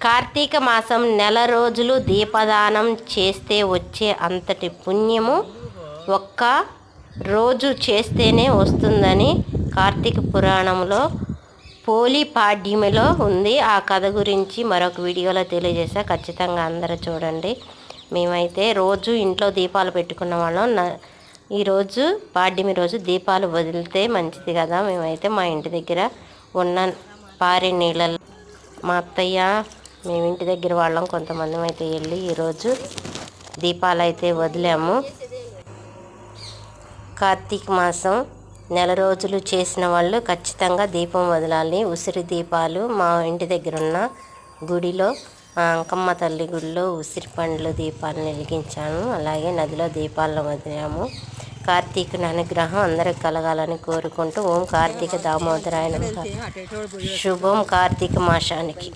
కార్తీక మాసం నెల రోజులు దీపదానం చేస్తే వచ్చే అంతటి పుణ్యము ఒక్క రోజు చేస్తేనే వస్తుందని కార్తీక పురాణంలో పోలి పాడ్యమిలో ఉంది. ఆ కథ గురించి మరొక వీడియోలో తెలియజేసా, ఖచ్చితంగా అందరూ చూడండి. మేమైతే రోజు ఇంట్లో దీపాలు పెట్టుకున్న వాళ్ళం. ఈరోజు పాడ్యమి రోజు దీపాలు వదిలితే మంచిది కదా. మేమైతే మా ఇంటి దగ్గర ఉన్న పారే నీళ్ళలో మా అత్తయ్య మేము ఇంటి దగ్గర వాళ్ళం కొంతమంది అయితే వెళ్ళి ఈరోజు దీపాలు అయితే వదిలాము. కార్తీక మాసం నెల రోజులు చేసిన వాళ్ళు ఖచ్చితంగా దీపం వదలాలి. ఉసిరి దీపాలు మా ఇంటి దగ్గర ఉన్న గుడిలో, అంకమ్మ తల్లి గుడిలో ఉసిరి పండ్లు దీపాలను వెలిగించాను. అలాగే నదిలో దీపాలను వదిలాము. కార్తీకుని అనుగ్రహం అందరికి కలగాలని కోరుకుంటూ ఓం కార్తీక దామోదరాయన శుభం కార్తీక మాసానికి.